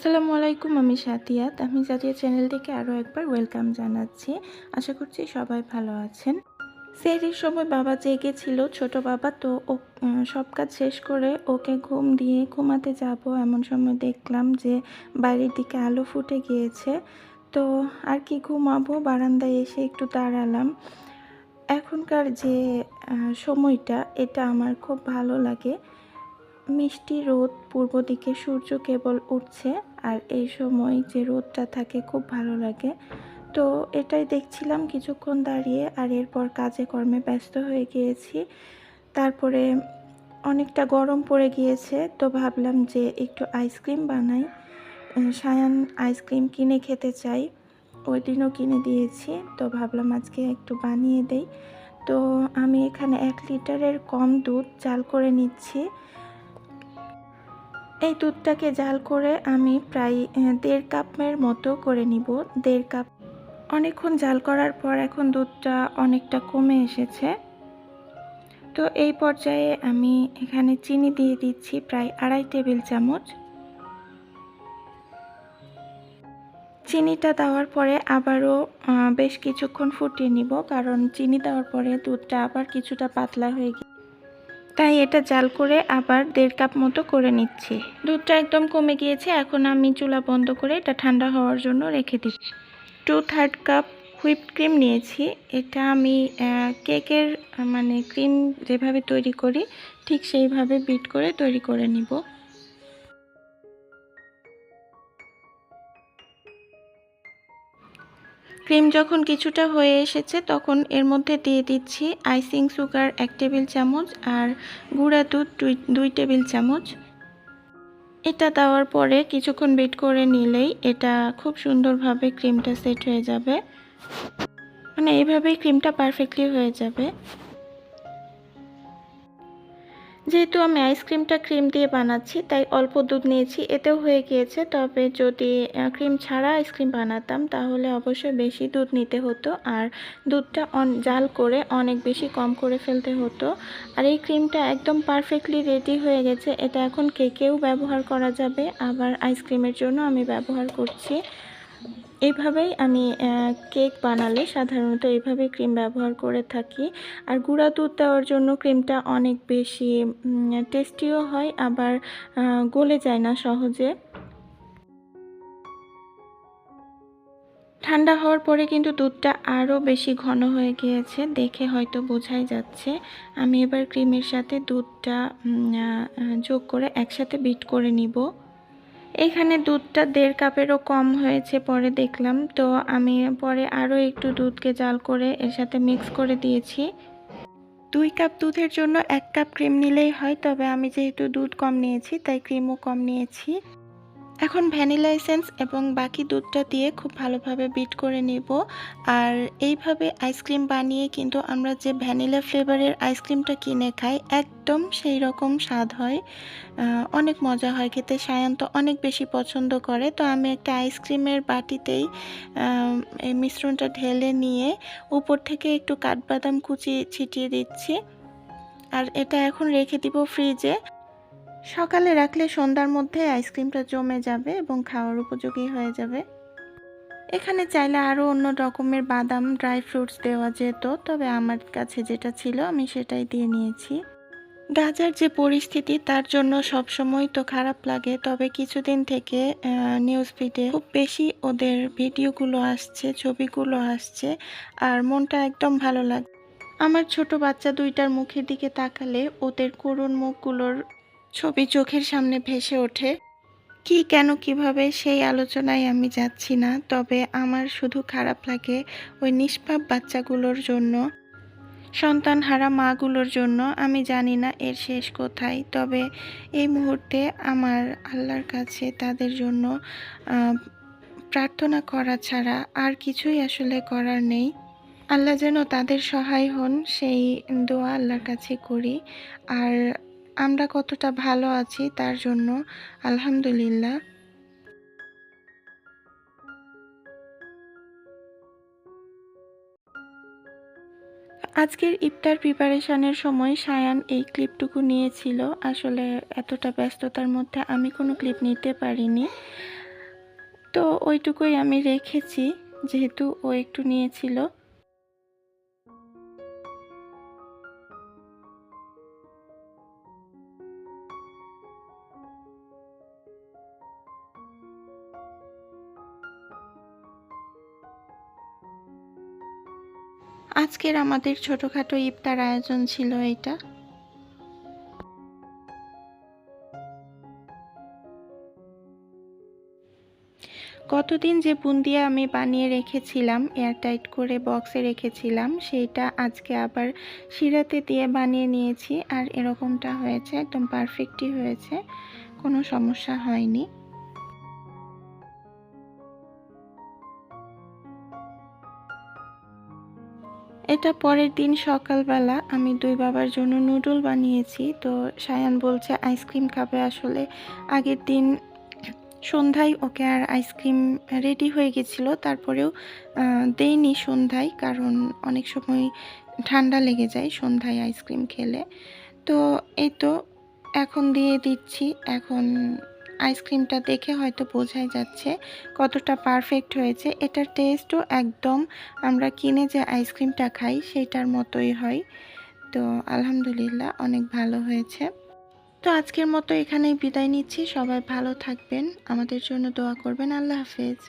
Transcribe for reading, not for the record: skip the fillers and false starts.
আসসালামু আলাইকুম, আমি সাথিয়াত। আমি জাতীয় চ্যানেল থেকে আরও একবার ওয়েলকাম জানাচ্ছি। আশা করছি সবাই ভালো আছেন। সেহরির সময় বাবা জেগেছিল, ছোট বাবা। তো ও সব কাজ শেষ করে ওকে ঘুম দিয়ে ঘুমাতে যাব এমন সময় দেখলাম যে বাইরের দিকে আলো ফুটে গিয়েছে। তো আর কি ঘুমাবো, বারান্দায় এসে একটু দাঁড়ালাম। এখনকার যে সময়টা, এটা আমার খুব ভালো লাগে। মিষ্টি রোদ, পূর্ব দিকে সূর্য কেবল উঠছে, আর এই সময় যে রোদটা থাকে খুব ভালো লাগে। তো এটাই দেখছিলাম কিছুক্ষণ দাঁড়িয়ে, আর এরপর কাজে কর্মে ব্যস্ত হয়ে গিয়েছি। তারপরে অনেকটা গরম পড়ে গিয়েছে, তো ভাবলাম যে একটু আইসক্রিম বানাই। সায়ান আইসক্রিম কিনে খেতে চাই, ওই দিনও কিনে দিয়েছি। তো ভাবলাম আজকে একটু বানিয়ে দেই। তো আমি এখানে 1 লিটারের কম দুধ জাল করে নিচ্ছি। এই দুধটাকে জাল করে আমি প্রায় 1.5 কাপের মতো করে নিব। 1.5 কাপ। অনেকক্ষণ জাল করার পর এখন দুধটা অনেকটা কমে এসেছে। তো এই পর্যায়ে আমি এখানে চিনি দিয়ে দিচ্ছি প্রায় 2.5 টেবিল চামচ। চিনিটা দেওয়ার পরে আবারও বেশ কিছুক্ষণ ফুটিয়ে নিব, কারণ চিনি দেওয়ার পরে দুধটা আবার কিছুটা পাতলা হয়ে গিয়ে, তাই এটা জাল করে আবার 1.5 কাপ মতো করে নিচ্ছি। দুধটা একদম কমে গিয়েছে, এখন আমি চুলা বন্ধ করে এটা ঠান্ডা হওয়ার জন্য রেখে দিই। 2/3 কাপ হুইপড ক্রিম নিয়েছি। এটা আমি কেকের মানে ক্রিম যেভাবে তৈরি করি ঠিক সেইভাবে বিট করে তৈরি করে নিব। ক্রিম যখন কিছুটা হয়ে এসেছে তখন এর মধ্যে দিয়ে দিচ্ছি আইসিং সুগার 1 টেবিল চামচ আর গুঁড়া দুধ 2 টেবিল চামচ। এটা দেওয়ার পরে কিছুক্ষণ বিট করে নিলেই এটা খুব সুন্দরভাবে ক্রিমটা সেট হয়ে যাবে। মানে এইভাবেই ক্রিমটা পারফেক্টলি হয়ে যাবে। যেহেতু আমি আইসক্রিমটা ক্রিম দিয়ে বানাচ্ছি তাই অল্প দুধ নিয়েছি, এতেও হয়ে গিয়েছে। তবে যদি ক্রিম ছাড়া আইসক্রিম বানাতাম তাহলে অবশ্যই বেশি দুধ নিতে হতো, আর দুধটা জাল করে অনেক বেশি কম করে ফেলতে হতো। আর এই ক্রিমটা একদম পারফেক্টলি রেডি হয়ে গেছে। এটা এখন কেকেও ব্যবহার করা যাবে, আবার আইসক্রিমের জন্য আমি ব্যবহার করছি। এইভাবেই আমি কেক বানালে সাধারণত এইভাবে ক্রিম ব্যবহার করে থাকি। আর গুঁড়া দুধ দেওয়ার জন্য ক্রিমটা অনেক বেশি টেস্টিও হয়, আবার গলে যায় না সহজে। ঠান্ডা হওয়ার পরে কিন্তু দুধটা আরও বেশি ঘন হয়ে গিয়েছে, দেখে হয়তো বোঝাই যাচ্ছে। আমি এবার ক্রিমের সাথে দুধটা যোগ করে একসাথে বিট করে নিব। এখানে দুধটা 1.5 কাপেরও কম হয়েছে পরে দেখলাম। তো আমি পরে আরও একটু দুধকে জাল করে এর সাথে মিক্স করে দিয়েছি। 2 কাপ দুধের জন্য 1 কাপ ক্রিম নিলেই হয়, তবে আমি যেহেতু দুধ কম নিয়েছি তাই ক্রিমও কম নিয়েছি। এখন ভ্যানিলা এসেন্স এবং বাকি দুধটা দিয়ে খুব ভালোভাবে বিট করে নিব। আর এইভাবে আইসক্রিম বানিয়ে কিন্তু আমরা যে ভ্যানিলা ফ্লেভারের আইসক্রিমটা কিনে খাই একদম সেই রকম স্বাদ হয়, অনেক মজা হয় খেতে। সায়ান তো অনেক বেশি পছন্দ করে। তো আমি একটা আইসক্রিমের বাটিতেই এই মিশ্রণটা ঢেলে নিয়ে উপর থেকে একটু কাঠবাদাম কুচি ছিটিয়ে দিচ্ছি। আর এটা এখন রেখে দিব ফ্রিজে। সকালে রাখলে সন্ধ্যার মধ্যে আইসক্রিমটা জমে যাবে এবং খাওয়ার উপযোগী হয়ে যাবে। এখানে চাইলে আরও অন্য রকমের বাদাম, ড্রাই ফ্রুটস দেওয়া যেত, তবে আমার কাছে যেটা ছিল আমি সেটাই দিয়ে নিয়েছি। গাজার যে পরিস্থিতি তার জন্য সবসময় তো খারাপ লাগে, তবে কিছুদিন থেকে নিউজ ফিডে খুব বেশি ওদের ভিডিওগুলো আসছে, ছবিগুলো আসছে, আর মনটা একদম ভালো লাগে। আমার ছোট বাচ্চা দুইটার মুখের দিকে তাকালে ওদের করুণ মুখগুলোর ছবি চোখের সামনে ভেসে ওঠে। কি, কেন, কিভাবে সেই আলোচনায় আমি যাচ্ছি না, তবে আমার শুধু খারাপ লাগে ওই নিষ্পাপ বাচ্চাগুলোর জন্য, সন্তানহারা মাগুলোর জন্য। আমি জানি না এর শেষ কোথায়, তবে এই মুহূর্তে আমার আল্লাহর কাছে তাদের জন্য প্রার্থনা করা ছাড়া আর কিছুই আসলে করার নেই। আল্লাহ যেন তাদের সহায় হন সেই দোয়া আল্লাহর কাছে করি। আর আমরা কতটা ভালো আছি তার জন্য আলহামদুলিল্লাহ। আজকের ইফতার প্রিপারেশনের সময় সায়ান এই ক্লিপটুকু নিয়েছিল। আসলে এতটা ব্যস্ততার মধ্যে আমি কোনো ক্লিপ নিতে পারিনি। তো ওইটুকুই আমি রেখেছি, যেহেতু ও একটু নিয়েছিল। আজকের আমাদের ছোটখাটো ইফতার আয়োজন ছিল এটা। কতদিন যে বুন্দিয়া আমি বানিয়ে রেখেছিলাম, এয়ারটাইট করে বক্সে রেখেছিলাম, সেইটা আজকে আবার শিরাতে দিয়ে বানিয়ে নিয়েছি। আর এরকমটা হয়েছে, একদম পারফেক্টই হয়েছে, কোনো সমস্যা হয়নি। এটা পরের দিন সকালবেলা আমি দুই বাবার জন্য নুডল বানিয়েছি। তো সায়ান বলছে আইসক্রিম খাবে। আসলে আগের দিন সন্ধ্যায় ওকে আর আইসক্রিম রেডি হয়ে গেছিলো, তারপরেও দেইনি সন্ধ্যায়, কারণ অনেক সময় ঠান্ডা লেগে যায় সন্ধ্যায় আইসক্রিম খেলে। তো এই তো এখন দিয়ে দিচ্ছি। এখন আইসক্রিমটা দেখে হয়তো বোঝাই যাচ্ছে কতটা পারফেক্ট হয়েছে। এটার টেস্টও একদম আমরা কিনে যে আইসক্রিমটা খাই সেটার মতোই হয়। তো আলহামদুলিল্লাহ অনেক ভালো হয়েছে। তো আজকের মতো এখানেই বিদায় নিচ্ছি। সবাই ভালো থাকবেন, আমাদের জন্য দোয়া করবেন। আল্লাহ হাফেজ।